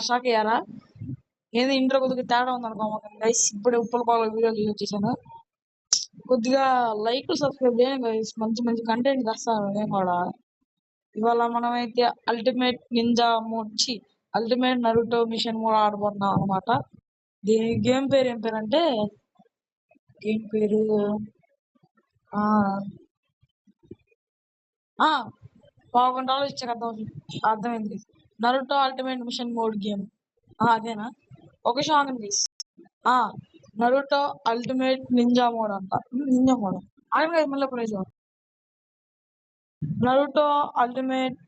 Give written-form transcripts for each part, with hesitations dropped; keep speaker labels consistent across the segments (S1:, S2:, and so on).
S1: Shock అయ్యారా? ఏది intro కొద్దిగా తేడా ఉందనుకోమాకండి గైస్. ఇప్పుడే ఉప్పల పాల వీడియో చూసి వచ్చేసాను. కొద్దిగా లైక్ సబ్స్క్రైబ్ చేయండి గైస్. మంచి మంచి కంటెంట్ తెస్తాను నేను కూడా. ఇవాళ మనమైతే ultimate ninja mode ultimate Naruto mission mode ఆడబోతున్నాం అనమాట. దీని గేమ్ పేరు ఏం పేరు అంటే గేమ్ పేరు $1,000 ఇచ్చాక అర్థమైంది. Naruto ultimate mission mode game అదేనా? ఒక షాంగ్ please. Naruto ultimate ninja mode అంట. నింజా మోడ్ అదే మళ్ళీ prize. Naruto ultimate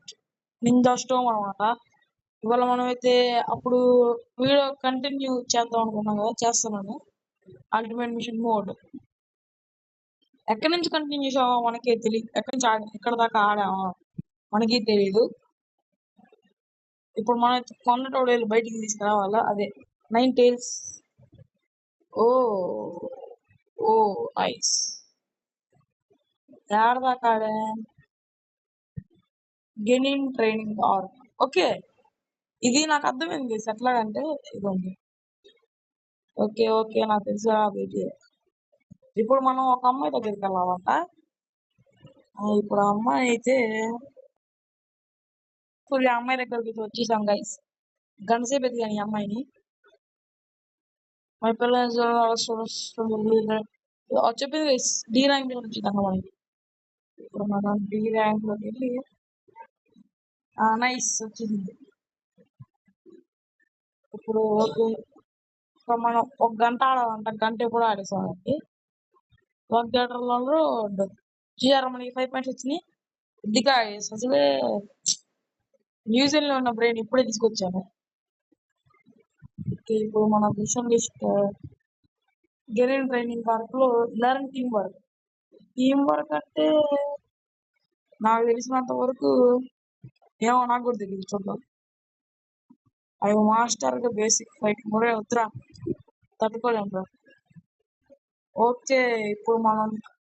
S1: ninja storm అనమాట. ఇవాళ మనమైతే అప్పుడు వీడియో కంటిన్యూ చేద్దాం అనుకున్నాం కదా, చేస్తున్నాను. అల్టిమేట్ మిషన్ మోడ్ ఎక్కడి నుంచి కంటిన్యూ చేసామో మనకే తెలియదు. ఎక్కడి నుంచి ఎక్కడ దాకా ఆడామో మనకి తెలియదు. ఇప్పుడు మనం కొన్నటోడు వెళ్ళి బయటికి తీసుకురావాలా. అదే 9 టైల్స్. ఓ నైస్. ఎక్కడ దాకా ఆడా? Gaining training or okay. ఇది నాకు అర్థమైంది ఎట్లాగంటే ఇదండి. ఓకే నాకు తెలుసా బేటీ. ఇప్పుడు మనం ఒక అమ్మాయి దగ్గరికి వెళ్ళాలంట. ఇప్పుడు ఆ అమ్మాయి అయితే అమ్మాయి దగ్గరికి వచ్చేసాం గైస్. గంటసేపు ఎదిగాను ఈ అమ్మాయిని. మా పిల్లలు చెప్పింది గైస్. డి ర్యాంక్ లో వచ్చింది మనకి. ఇప్పుడు మనం డి ర్యాంక్ లోకి వెళ్ళి నైస్ వచ్చింది. ఇప్పుడు ఓకే. మనం ఒక గంట ఆడాలంట. గంట ఎప్పుడు ఆడేసామండి. ఒక థియేటర్లో జిఆర్ మనకి 5 పాయింట్స్ వచ్చినాయి. ఇదిగా అసలే న్యూజిలాండ్ లో ఉన్న బ్రెయిన్ ఇప్పుడే తీసుకొచ్చాను. ఇప్పుడు మన mission list gain training park లో లెర్న్ టీమ్ వర్క్ అంటే నాకు తెలిసినంత వరకు ఏమో నాకు కూడా తెలియదు. చూద్దాం. అవి మాస్టర్ గా బేసిక్ ఫైట్ కూడా వద్దురా, తట్టుకోలేము. ఓకే ఇప్పుడు మనం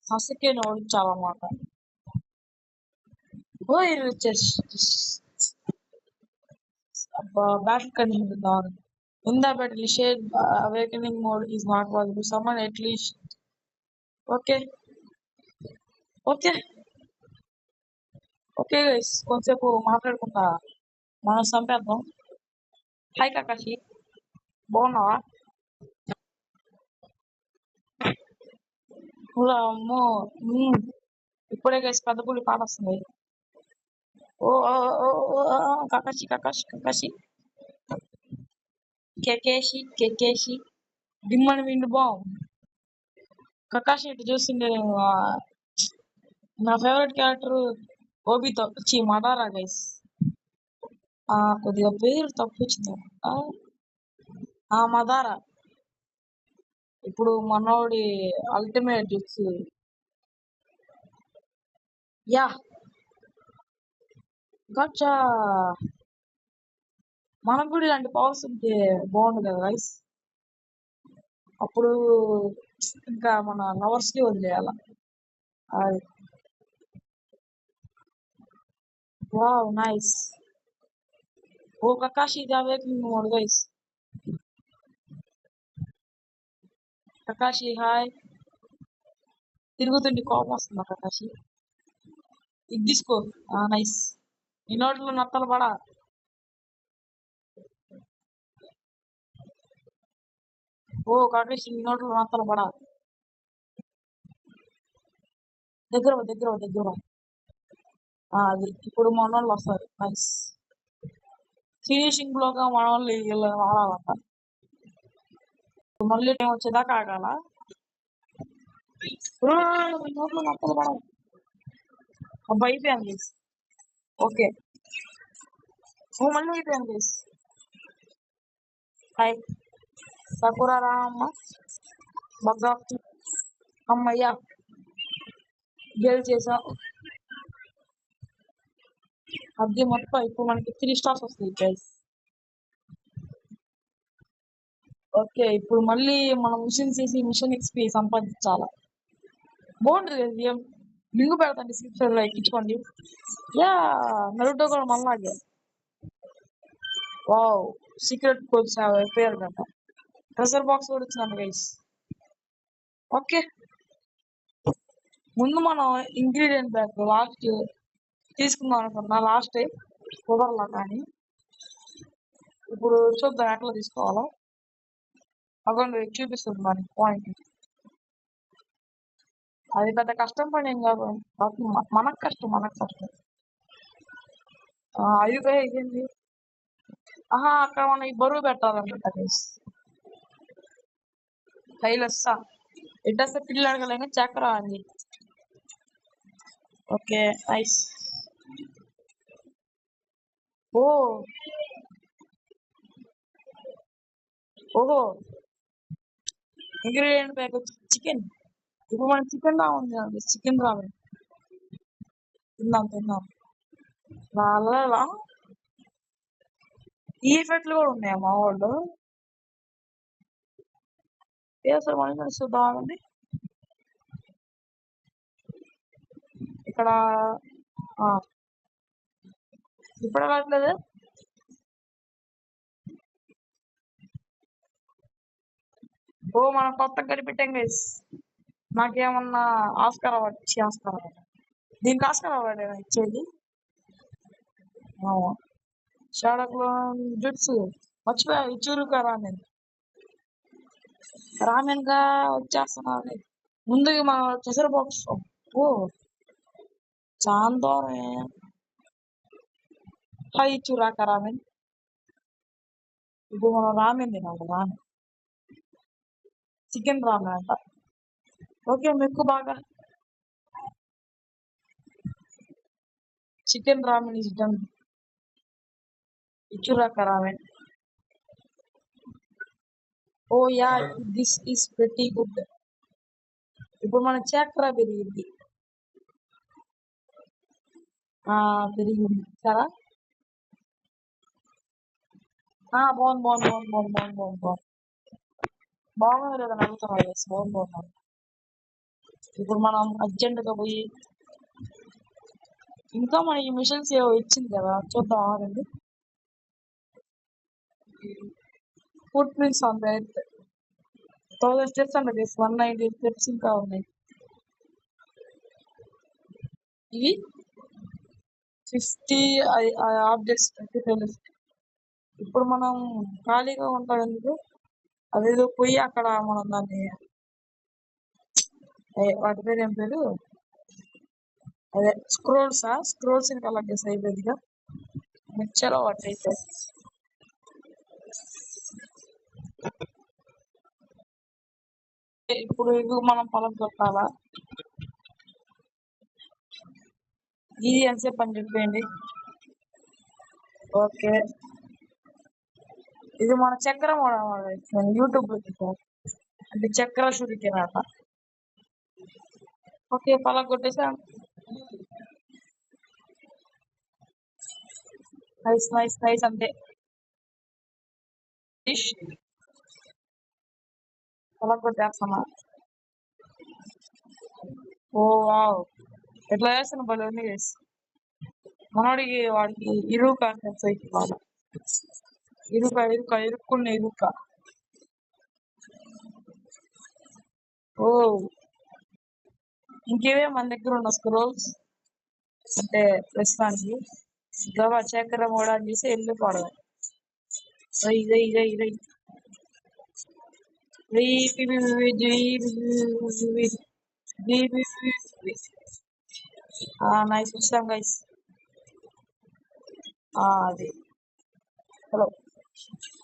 S1: సస్కేని ఓడించాలన్నమాట. బ్యాటిల్ కండిషన్ కావాలి. In the battle, shade awakening mode is not possible. Someone at least. Okay guys. కొంచెంసేపు మాట్లాడుకుంటా మనం చంపేద్దాం. హాయ్ కకాషి, బాగున్నావా? అమ్మో ఇప్పుడే గైస్ పెద్ద పులి పాట వస్తుంది. ఓ కకాషి కెకేషి డిమ్మని విండు బాగు. కకాషి ఇటు చూస్తుండే నా ఫేవరెట్ క్యారెక్టర్ ఓబితో మడారా గైస్. కొద్దిగా పేరు తప్పు వచ్చింది. మదారా. ఇప్పుడు మనోడి అల్టిమేట్ గచ్చా. మనకు కూడా ఇలాంటి పవర్స్ ఉంటే బాగుండు కదా గైస్. అప్పుడు ఇంకా మన లవర్స్ కి వదిలేయాల. Wow nice. Oh Kakashi awakening mode guys. Kakashi hi. తిరుగుతుండి కోపం వస్తుందా కకాషి? ఇది తీసుకో. నైస్. ఈ నోట్లో నత్తలు పడా. ఓ కకాషి ఈ నోట్లో నత్తలు పడా. దగ్గర అది ఇప్పుడు మన వాళ్ళు వస్తారు. నైస్. ఫినిషింగ్ బ్లోగా మన వాళ్ళు వీళ్ళని వాడాలంట. మళ్ళీ నేను వచ్చేదాకా ఆగాల. నోట్లో నత్తలు పడా. అయిపోయాను ప్లీజ్. ఓకే మళ్ళీ అయిపోయాను ప్లీజ్. హాయ్ సకురా రామ్మ బగ్గాఫ్టి. అమ్మయ్యా గెలిచేసా. అది మొత్తం ఇప్పుడు మనకి 3 స్టార్స్ వస్తాయి గైస్. ఓకే ఇప్పుడు మళ్ళీ మనం మిషన్ చేసి మిషన్ ఎక్స్పీ సంపాదించాలా. బాగుంటుంది గేమ్. లింక్ పెడతాను డిస్క్రిప్షన్ లో, ఎక్కించుకోండి. నరుటో కూడా మళ్ళాగే. వావ్, సీక్రెట్ కోడ్స్ అయిపోయారు కదా. ట్రెజర్ బాక్స్ కూడా వచ్చిందంట గైస్. ఓకే, ముందు మనం ఇంగ్రీడియంట్ బ్యాగ్ లాస్ట్ తీసుకుందాం అనుకున్నా, లాస్ట్ టైం కుదరలా. కానీ ఇప్పుడు చూద్దాం ఎట్లా తీసుకోవాలో. అక్కడ చూపిస్తుంది మనకి పాయింట్. అది పెద్ద కష్టం పని ఏం కాదు, మనకు కష్టం, మనకు కష్టం. అయ్యో ఇదేంటి, అక్కడ మనం ఈ బరువు పెట్టాలన్నమాట గైస్. కైలస్సా ఎడ్డస్త పిల్లలు అడగలేక చక్ర అంది. Okay nice. ఓ ఓహో, ఇంగ్రీడియంట్ బ్యాగ్ వచ్చి చికెన్. ఇప్పుడు మనం చికెన్ రావాలి, చికెన్ రావాలి. తిందాం తిందాం. అలా ఈ ఎఫెక్ట్లు కూడా ఉన్నాయా మా వాళ్ళు? అసలు మనకి చూద్దామండి ఇక్కడ. ఇప్పుడు రావట్లేదు. ఓ మనం కొత్త కనిపెట్టాం గైస్. నాకేమన్నా ఆస్కార్ అవార్డు ఇచ్చి, ఆస్కార్ అవార్డు, దీనికి ఆస్కార్ అవార్డు ఇచ్చేది. షాడక్లో జుట్సు మర్చిపోయా, ఇచ్చురుకా రామెన్. రామెన్ గా వచ్చేస్తున్నారు. ముందుగా మనం చెసర్ బాక్స్. ఓ చాలా దూరం. ఇచ్చురాక రామెన్. ఇప్పుడు మనం రామెన్ తినాలి, రామెన్, చికెన్ రామెన్ అంట. ఓకే, మీకు బాగా చికెన్ రామెన్ ఇస్ డన్. ఇచ్చురాక ramen. Oh yeah, this is pretty good. ఇప్పుడు మన చక్ర పెరిగింది. పెరిగింది సరా. బాగుంది బాగుంది బాగుంది బాగుంది బాగుంది బాగుంది బాగుంది బాగుంది లేదా అడుగుతున్నా. బాగుంది బాగుంది. ఇప్పుడు మనం అర్జెంటుగా పోయి, ఇంకా మనకి మిషన్స్ ఏవో ఇచ్చింది కదా, చూద్దాం ఆగండి. Foot prints on the earth 1000 steps అండి, 190 స్టెప్స్ ఇంకా ఉన్నాయి. ఇవి 50 ఆబ్జెక్ట్స్ 25. ఇప్పుడు మనం ఖాళీగా ఉంటాం ఎందుకు, అదేదో పోయి అక్కడ మనం దాన్ని, వాటి పేరు ఏం పేరు, అదే స్క్రోల్స్ కలెక్ట్ చేసి అయిపోయిందిగా. మిక్చర్ వాటి అయితే ఇప్పుడు ఇది మనం పొలం కొట్టాలా. ఇది ఎంతసేపు అని చెప్పేయండి. ఓకే, ఇది మన చక్రం యూట్యూబ్ లో చూసాం, అంటే చక్ర షురికెన్. ఓకే, పొలం కొట్టేసా. నైస్ నైస్ నైస్, అంతే. డిష్ పొలం కొట్టేస్తున్నా. ఓ వావ్, ఎట్లా చేస్తున్నా భలే ఉంది గైస్. మనోడికి వాడికి ఇరువు కాన్సెప్ట్స్ అయితే బాగా ఇరుక్కున్న ఇరుక్క. ఓ, ఇంకేవే మన దగ్గర ఉన్న స్క్రోల్స్ అంటే ప్రస్తుతానికి గవా చక్రం కూడా చేసి వెళ్ళిపోవడం. నైస్ వచ్చాం గైస్. అది హలో,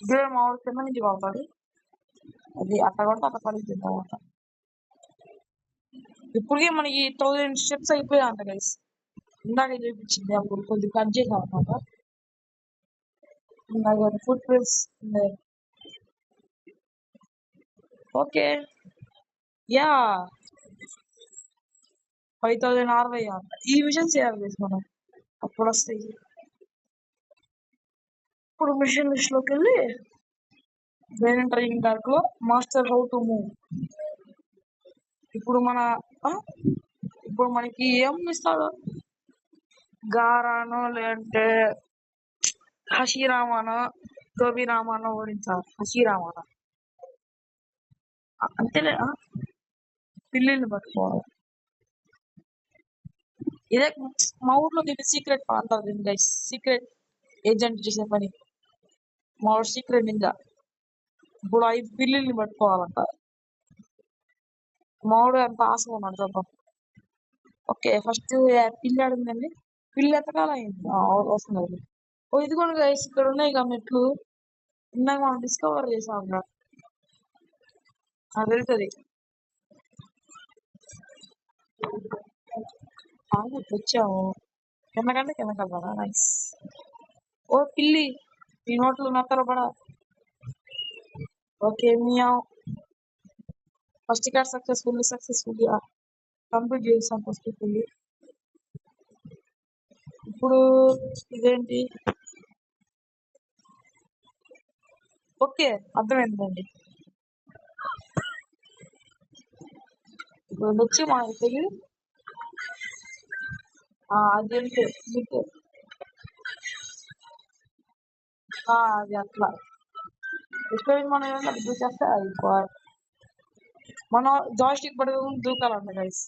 S1: ఇదే మా ఊరి కింద నుంచి పంపాడు. అది అట్ట కొడితే అట్ట పడుతుంది తర్వాత. ఇప్పటికే మనకి 1000 స్టెప్స్ అయిపోయా అంట గైస్. ఇందాక చూపించింది అప్పుడు కొద్దిగా కట్ చేసాం అనమాట. ఇందాక ఫుట్ ప్రింట్స్. ఓకే యా, 5060 అంట. ఈ మిషన్ చేయాలి గైస్ మనం, అప్పుడు వస్తాయి. ఇప్పుడు మిషన్ లిస్ట్ లోకి వెళ్ళి ట్రైనింగ్ డార్క్ లో మాస్టర్ హౌ టు మూవ్. ఇప్పుడు ఇప్పుడు మనకి ఏం ఇస్తాడు, గారాను లేదంటే హషీరామాను గోబీ రామాను ఓడించాలి. హషీరామాను అంతేలే. పిల్లిని పట్టుకోవాలి. ఇదే మా ఊర్లో దీన్ని సీక్రెట్ అంటారు దీన్ని గైస్. సీక్రెట్ ఏజెంట్ చేసే పని. మా ఊరు సీక్రెట్ నింజా. ఇప్పుడు 5 పిల్లిని పట్టుకోవాలంట. మావాడు ఎంత ఆశగా ఉన్నాడు చూద్దాం. ఓకే ఫస్ట్ పిల్లి అడుగుందండి. పిల్లి ఎంతకాలం అయింది వస్తుంది. ఓ ఇదిగోండి గైస్ ఇక్కడ ఉన్నాయి కదా మెట్లు. ఇందాక మనం డిస్కవర్ చేసాం కదా. అది వెళ్తుంది. వచ్చాము కిందకంటే కింద కదా. నైస్. ఓ పిల్లి ఈ నోట్లో నత్తలు పడ. Okay meow. First card successfully complete చేసాం ఫస్ట్ పిల్లి. ఇప్పుడు ఇదేంటి? ఓకే అర్థమైందండి. ఇప్పుడు వచ్చి మనకి తెలియదు. అదేంటి మీకు అది అట్లా ఎక్కువ మనం ఏమన్నా దూకేస్తే అయిపోయి మనం జాయిస్టిక్ పడుతుంది దూకాలంట గైస్.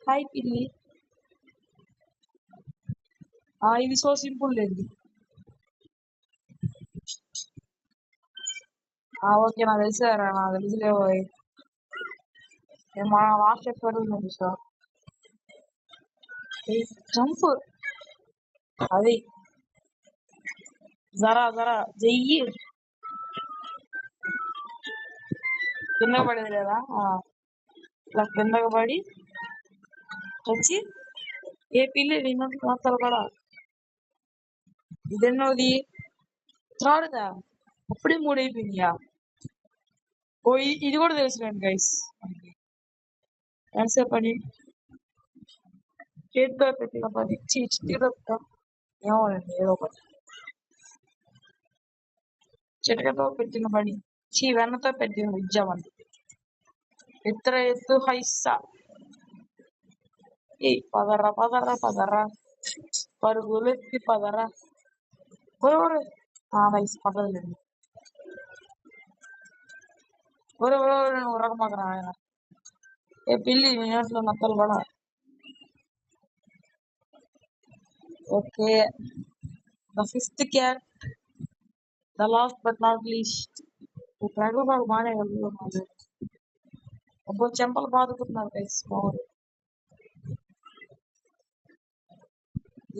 S1: హాయ్ పిల్లి. ఇది సో సింపుల్ లేదు. ఓకే నాకు తెలిసారా, నాకు తెలిసిలేవో. మన లాస్ట్ ఎపిసోడ్ ఉంది సార్. జంప్ అది జరా చెయ్యి కింద పడేది లేదా? ఇలా కిందకు పడి వచ్చి ఏ పిల్లి నిన్నట్లు మాత్రం కూడా ఇదెన్నోది త్రాడుదా అప్పుడే 3 అయిపోయిందియా. ఇది కూడా తెలుసులేండి గైస్. ఎంతసేపు పని చేతితో పెట్టిన పని చిటికతో ఏమోనండి ఏదో ఒకటి. చిటికతో పెట్టిన పని వెన్నతో పెట్టిన విద్య అని. ఇతర ఎత్తు హైసా పదర్రా పరుగులెత్తి పదర్రా. నైస్ పర్లేదండి. నువ్వు ఉరకమాకరా ఆయన. ఏ పిల్లి నేనట్లో నత్తలు కూడా. Okay the 5th cat the last but not least. ట్రాగో బాగా బాగానే కలుగుతున్నారు. అబ్బో చెంపలు బాదుకుంటున్నారు గైస్.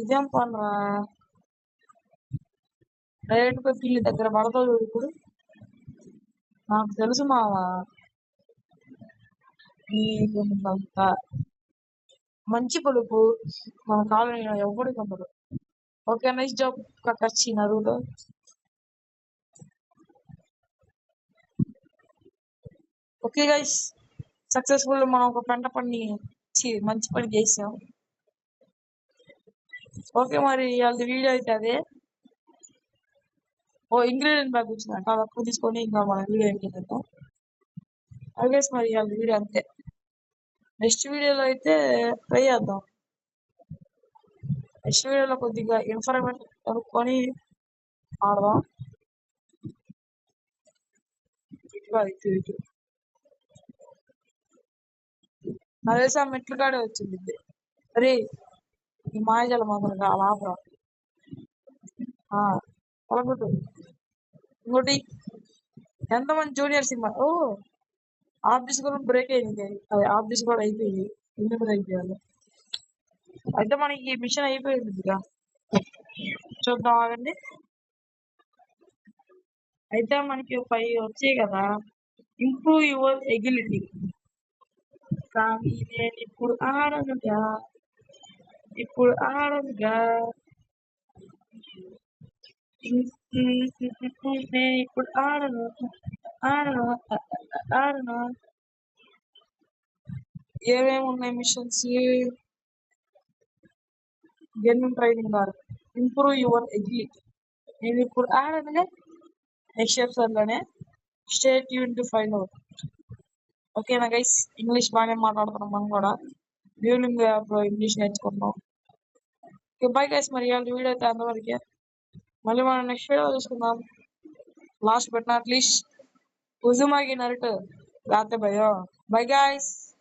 S1: ఇదేం పనరా డైరెక్ట్ గా పిల్లి దగ్గర పడతాడు ఇప్పుడు. నాకు తెలుసు మావా నీకంత మంచి పొడుపు మన కాలనీలో ఎవరికి ఉండదు. ఓకే నైస్ జాబ్ కచ్చి నరులో. ఓకే గైస్ సక్సెస్ఫుల్ మనం ఒక పెంట పని మంచి పని చేసాం. ఓకే మరి వాళ్ళది వీడియో అయితే అదే. ఇంగ్రీడియంట్ బ్యాగ్ వచ్చిందంట తక్కువ తీసుకొని ఇంకా మన వీడియో ఏంటంటే అదే మరి వాళ్ళది వీడియో అంతే. నెక్స్ట్ వీడియోలో అయితే ట్రై చేద్దాం. నెక్స్ట్ వీడియోలో కొద్దిగా ఇన్ఫర్మేషన్ కనుక్కొని ఆడదాం. ఇటు నా తెలిసి ఆ మెట్లు కాడే వచ్చింది. అరే ఈ మాయజాల మాత్రం లాభరా పొలగొట్టు. ఇంకోటి ఎంతమంది జూనియర్ సినిమా ఆఫీస్ కూడా బ్రేక్ అయింది. అది ఆఫీస్ కూడా అయిపోయింది. ఎందుకు అయిపోయాలి అయితే మనకి ఈ మిషన్ అయిపోయింది. చూద్దాం ఆగండి. అయితే మనకి 5 వచ్చాయి కదా. Improve your agility. కానీ నేను ఇప్పుడు ఆడనుగా నేను ఇప్పుడు ఆడను. ఏమేమి ఉన్నాయి మిషన్స్? గెన్నింగ్ ట్రైనింగ్ కాదు, ఇంప్రూవ్ యువర్ ఎగిలిటీ. నేను ఇప్పుడు ఆడనుగా నెక్స్ట్ ఎపిసోడ్లోనే stay tune to find out. ఓకేనా గైస్ ఇంగ్లీష్ బాగానే మాట్లాడుతున్నాం మనం కూడా. డ్యూలింగ్ యాప్లో ఇంగ్లీష్ నేర్చుకుంటాం. బాయ్ గైస్, మరి ఇవాళ వీడియో అయితే అంతవరకే. మళ్ళీ మనం నెక్స్ట్ వీడియో చూసుకుందాం. Last but not least Uzumaki Naruto రాతే భయో. Bye guys.